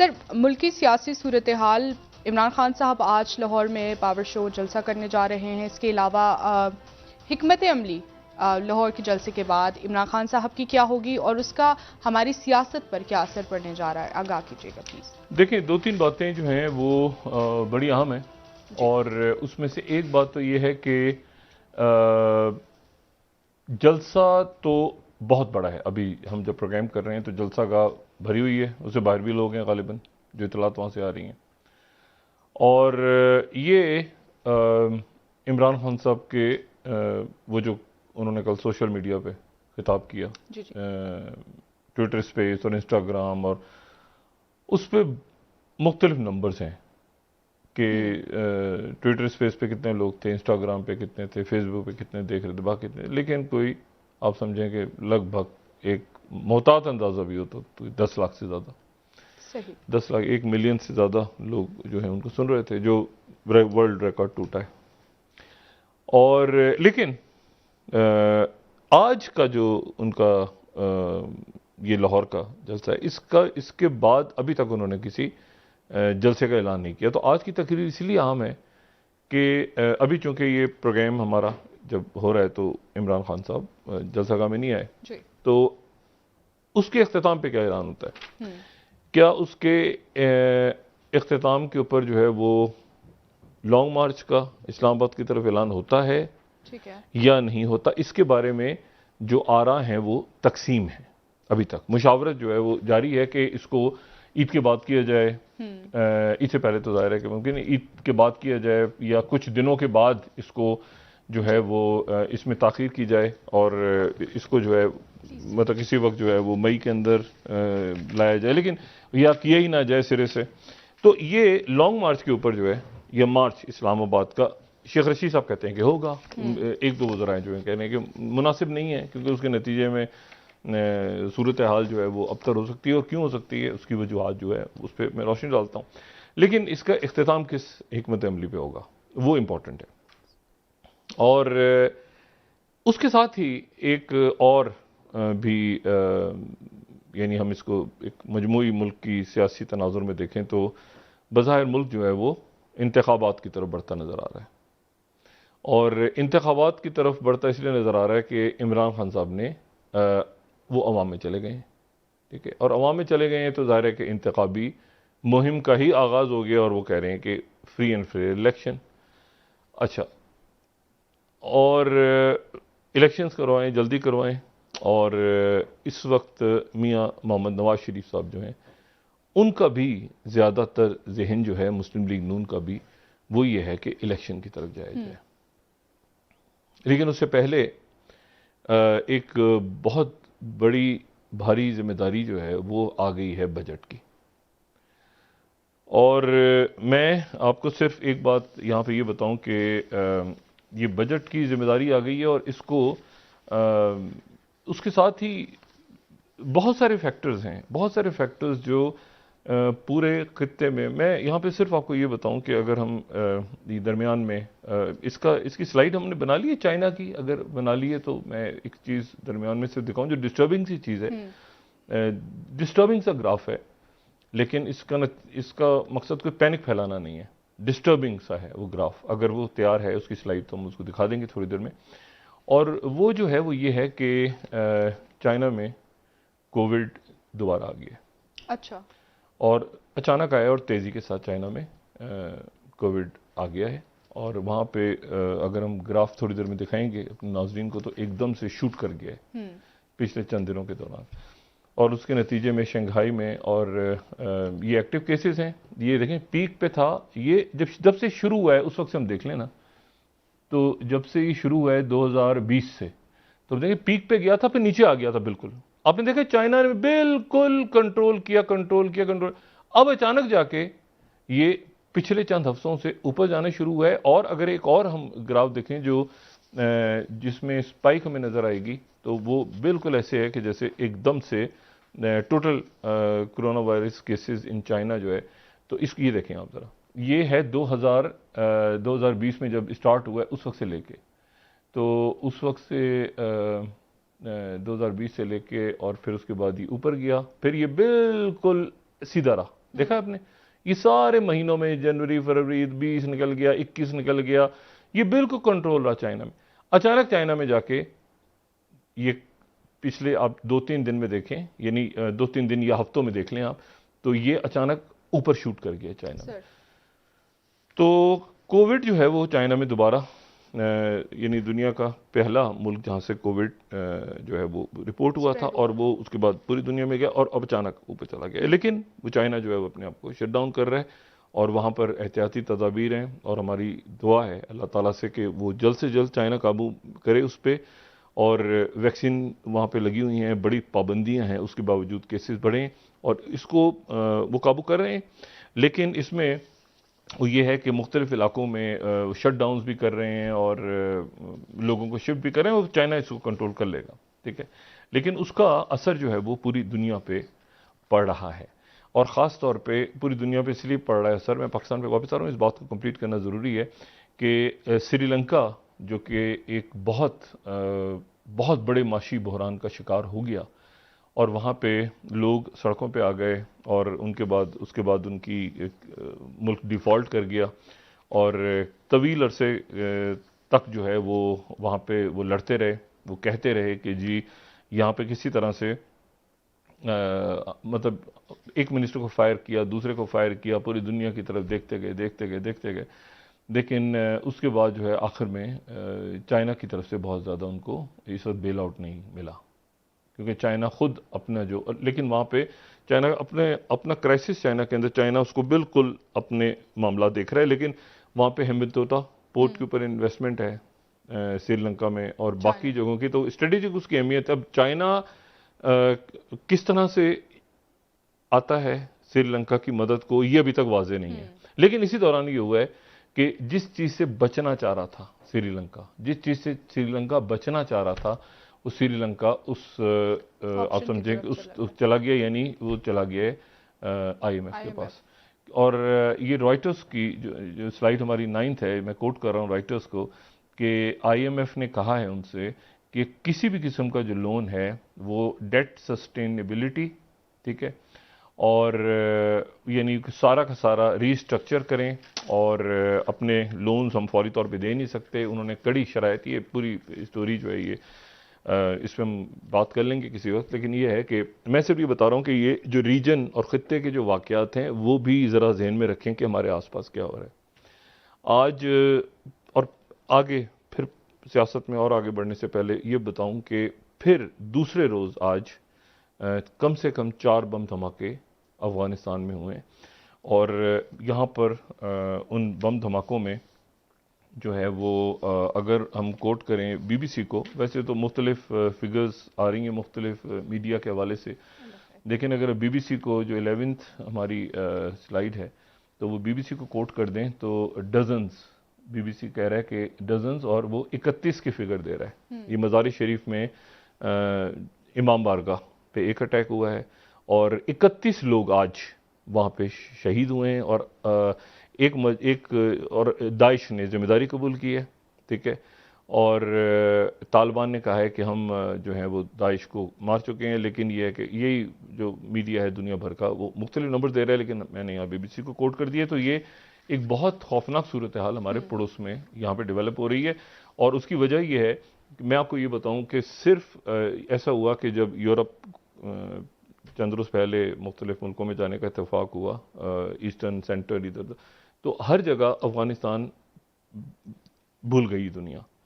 Sir, मुल्की सियासी सूरत हाल, इमरान खान साहब आज लाहौर में पावर शो जलसा करने जा रहे हैं। इसके अलावा हिकमत अमली लाहौर के जलसे के बाद इमरान खान साहब की क्या होगी और उसका हमारी सियासत पर क्या असर पड़ने जा रहा है, आगाह कीजिएगा प्लीज। देखिए, दो तीन बातें जो हैं वो बड़ी अहम हैं और उसमें से एक बात तो ये है कि जलसा तो बहुत बड़ा है। अभी हम जब प्रोग्राम कर रहे हैं तो जलसा गाह भरी हुई है, उससे बाहर भी लोग हैं गालिबन, जो इतलात वहाँ से आ रही हैं। और ये इमरान खान साहब के वो जो उन्होंने कल सोशल मीडिया पे खिताब किया, ट्विटर स्पेस और इंस्टाग्राम, और उस पर मुख्तलिफ नंबर्स हैं कि ट्विटर स्पेस पे कितने लोग थे, इंस्टाग्राम पे कितने थे, फेसबुक पे कितने देख रहे थे, बाकी कितने, लेकिन कोई आप समझें कि लगभग एक मोहतात अंदाज़ा भी हो तो 10 लाख से ज़्यादा, सही 10 लाख, 1 मिलियन से ज़्यादा लोग जो हैं उनको सुन रहे थे, जो वर्ल्ड रिकॉर्ड टूटा है। और लेकिन आज का जो उनका ये लाहौर का जलसा है, इसके बाद अभी तक उन्होंने किसी जलसे का ऐलान नहीं किया। तो आज की तकरीर इसलिए अहम है कि अभी चूंकि ये प्रोग्राम हमारा जब हो रहा है तो इमरान खान साहब जलसागाह में नहीं आए, तो उसके इख्तिताम पे क्या ऐलान होता है, क्या उसके इख्तिताम के ऊपर जो है वो लॉन्ग मार्च का इस्लामाबाद की तरफ ऐलान होता है, ठीक है, या नहीं होता। इसके बारे में जो आरा हैं वो तकसीम है। अभी तक मुशावरत जो है वो जारी है कि इसको ईद के बाद किया जाए, ईद से पहले तो जाहिर है कि मुमकिन ईद के बाद किया जाए, या कुछ दिनों के बाद इसको जो है वो इसमें ताख़ीर की जाए और इसको जो है मतलब किसी वक्त जो है वो मई के अंदर लाया जाए, लेकिन या किया ही ना जाए सिरे से। तो ये लॉन्ग मार्च के ऊपर जो है, यह मार्च इस्लामाबाद का, शेख रशीद साहब कहते हैं कि होगा, एक दो वज़राए जो हैं कह रहे हैं कि मुनासिब नहीं है, क्योंकि उसके नतीजे में सूरत हाल जो है वो अबतर हो सकती है, और क्यों हो सकती है उसकी वजूहत जो है उस पर मैं रोशनी डालता हूँ। लेकिन इसका इख्तिताम किस हिकमत अमली पे होगा वो इम्पोर्टेंट है। और उसके साथ ही एक और भी यानी हम इसको एक मजमूई मुल्क की सियासी तनाजुर में देखें तो बज़ाहिर मुल्क जो है वो इंतखाबात की तरफ बढ़ता नज़र आ रहा है, और इंतखाबात की तरफ बढ़ता इसलिए नज़र आ रहा है कि इमरान खान साहब ने वो अवाम में चले गए हैं, ठीक है, और अवाम में चले गए हैं तो ज़ाहिर है कि इंतखाबी मुहिम का ही आगाज़ हो गया, और वो कह रहे हैं कि फ्री एंड फेयर इलेक्शन। अच्छा, और इलेक्शंस करवाएं, जल्दी करवाएं। और इस वक्त मियां मोहम्मद नवाज शरीफ साहब जो हैं उनका भी ज़्यादातर जहन जो है मुस्लिम लीग नून का भी वो ये है कि इलेक्शन की तरफ जाया जाए। लेकिन उससे पहले एक बहुत बड़ी भारी जिम्मेदारी जो है वो आ गई है बजट की। और मैं आपको सिर्फ एक बात यहाँ पे ये बताऊं कि ये बजट की जिम्मेदारी आ गई है, और इसको उसके साथ ही बहुत सारे फैक्टर्स हैं, बहुत सारे फैक्टर्स जो पूरे खित्ते में, मैं यहाँ पे सिर्फ आपको ये बताऊं कि अगर हम दरमियान में इसकी स्लाइड हमने बना ली है चाइना की, अगर बना ली है तो मैं एक चीज़ दरमियान में सिर्फ दिखाऊं जो डिस्टर्बिंग सी चीज़ है, डिस्टर्बिंग सा ग्राफ है, लेकिन इसका मकसद कोई पैनिक फैलाना नहीं है, डिस्टर्बिंग सा है वो ग्राफ। अगर वो तैयार है उसकी स्लाइड तो हम उसको दिखा देंगे थोड़ी देर में। और वो जो है वो ये है कि चाइना में कोविड दोबारा आ गया। अच्छा, और अचानक आया और तेज़ी के साथ चाइना में कोविड आ गया है, और वहाँ पे अगर हम ग्राफ थोड़ी देर में दिखाएंगे अपने नाज़रीन को तो एकदम से शूट कर गया है पिछले चंद दिनों के दौरान। और उसके नतीजे में शंघाई में, और ये एक्टिव केसेस हैं, ये देखें पीक पे था, ये जब से शुरू हुआ है उस वक्त से हम देख लें ना, तो जब से ये शुरू हुआ है 2020 से, तो देखिए पीक पे गया था, फिर नीचे आ गया था बिल्कुल। आपने देखा चाइना ने बिल्कुल कंट्रोल किया, अब अचानक जाके ये पिछले चंद हफ्तों से ऊपर जाने शुरू हुआ है। और अगर एक और हम ग्राफ देखें जो जिसमें स्पाइक हमें नजर आएगी, तो वो बिल्कुल ऐसे है कि जैसे एकदम से total corona virus cases in China जो है, तो इसकी ये देखें आप ज़रा, ये है 2020 में जब स्टार्ट हुआ है उस वक्त से लेके, तो उस वक्त से 2020 से लेके और फिर उसके बाद ये ऊपर गया, फिर ये बिल्कुल सीधा रहा, देखा आपने, ये सारे महीनों में जनवरी फरवरी 20 निकल गया, 21 निकल गया, ये बिल्कुल कंट्रोल रहा चाइना में। अचानक चाइना में जाके ये पिछले आप 2-3 दिन में देखें, यानी 2-3 दिन या हफ्तों में देख लें आप, तो ये अचानक ऊपर शूट कर गया चाइना में। तो कोविड जो है वो चाइना में दोबारा, यानी दुनिया का पहला मुल्क जहाँ से कोविड जो है वो रिपोर्ट हुआ था, और वो उसके बाद पूरी दुनिया में गया और अब अचानक ऊपर चला गया। लेकिन वो चाइना जो है वो अपने आप को शट डाउन कर रहा है, और वहाँ पर एहतियाती तदाबीर हैं, और हमारी दुआ है अल्लाह ताला से कि वो जल्द से जल्द चाइना काबू करे उस पर, और वैक्सीन वहाँ पे लगी हुई हैं, बड़ी पाबंदियाँ हैं, उसके बावजूद केसेस बढ़े और इसको वो काबू कर रहे हैं। लेकिन इसमें वो ये है कि मुख्तलिफ इलाकों में शट डाउन्स भी कर रहे हैं और लोगों को शिफ्ट भी कर रहे हैं, और चाइना इसको कंट्रोल कर लेगा, ठीक है। लेकिन उसका असर जो है वो पूरी दुनिया पे पड़ रहा है, और ख़ास तौर पे पूरी दुनिया पे इसलिए पड़ रहा है असर। मैं पाकिस्तान पे वापस आ रहा हूँ, इस बात को कंप्लीट करना ज़रूरी है कि श्रीलंका जो कि एक बहुत बड़े माशी बहरान का शिकार हो गया, और वहाँ पे लोग सड़कों पे आ गए, और उसके बाद उनकी मुल्क डिफ़ॉल्ट कर गया, और तवील अरसे तक जो है वो वहाँ पे वो लड़ते रहे, वो कहते रहे कि जी यहाँ पे किसी तरह से मतलब एक मिनिस्टर को फायर किया, दूसरे को फायर किया, पूरी दुनिया की तरफ देखते गए। लेकिन उसके बाद जो है आखिर में चाइना की तरफ से बहुत ज़्यादा उनको इस वक्त बेल आउट नहीं मिला, क्योंकि चाइना खुद अपना जो, लेकिन वहाँ पे चाइना अपना क्राइसिस चाइना के अंदर, चाइना उसको बिल्कुल अपने मामला देख रहा है। लेकिन वहाँ पे हेम्बनतोटा पोर्ट के ऊपर इन्वेस्टमेंट है श्रीलंका में, और बाकी जगहों की, तो स्ट्रेटेजिक उसकी अहमियत है। अब चाइना किस तरह से आता है श्रीलंका की मदद को, ये अभी तक वाजे नहीं है। लेकिन इसी दौरान ये हुआ है कि जिस चीज़ से बचना चाह रहा था श्रीलंका, जिस चीज़ से श्रीलंका बचना चाह रहा था, उस श्रीलंका आप समझें कि उस चला गया, यानी वो चला गया IMF के पास। और ये रॉयटर्स की जो स्लाइड हमारी 9th है, मैं कोट कर रहा हूँ रॉयटर्स को, कि IMF ने कहा है उनसे कि किसी भी किस्म का जो लोन है वो डेट सस्टेनेबिलिटी, ठीक है, और यानी सारा का सारा रीस्ट्रक्चर करें, और अपने लोन्स हम फौरी तौर पे दे नहीं सकते, उन्होंने कड़ी शराइत, ये पूरी स्टोरी जो है ये इस पर हम बात कर लेंगे किसी वक्त। लेकिन ये है कि मैं सिर्फ ये बता रहा हूँ कि ये जो रीजन और ख़ित्ते के जो वाक़यात हैं वो भी ज़रा जहन में रखें कि हमारे आसपास क्या हो रहा है आज। और आगे फिर सियासत में और आगे बढ़ने से पहले ये बताऊँ कि फिर दूसरे रोज़ आज कम से कम 4 बम धमाके अफ़गानिस्तान में हुए, और यहाँ पर उन बम धमाकों में जो है वो अगर हम कोट करें BBC को, वैसे तो मुख्तलिफ फिगर्स आ रही हैं मुख्तलिफ मीडिया के हवाले से, लेकिन अगर BBC को जो 11th हमारी स्लाइड है तो वो BBC को कोट कर दें तो डजन्स, BBC कह रहा है कि डजन्स, और वो 31 की फिगर दे रहा है। ये मज़ार शरीफ में इमाम बारगाह पे एक अटैक हुआ है, और 31 लोग आज वहाँ पे शहीद हुए हैं, और और दाइश ने जिम्मेदारी कबूल की है, ठीक है, और तालिबान ने कहा है कि हम जो है वो दाइश को मार चुके हैं। लेकिन ये है कि यही जो मीडिया है दुनिया भर का वो मुख्तलिफ नंबर दे रहा है, लेकिन मैंने यहाँ BBC को कोट कर दिया। तो ये एक बहुत खौफनाक सूरत हाल हमारे पड़ोस में यहाँ पे डेवलप हो रही है, और उसकी वजह यह है कि मैं आपको ये बताऊँ कि सिर्फ ऐसा हुआ कि जब यूरोप चंद रोज़ पहले मुख्तलिफ मुल्कों में जाने का इत्तेफाक हुआ, ईस्टर्न सेंटर इधर, तो हर जगह अफ़गानिस्तान भूल गई दुनिया।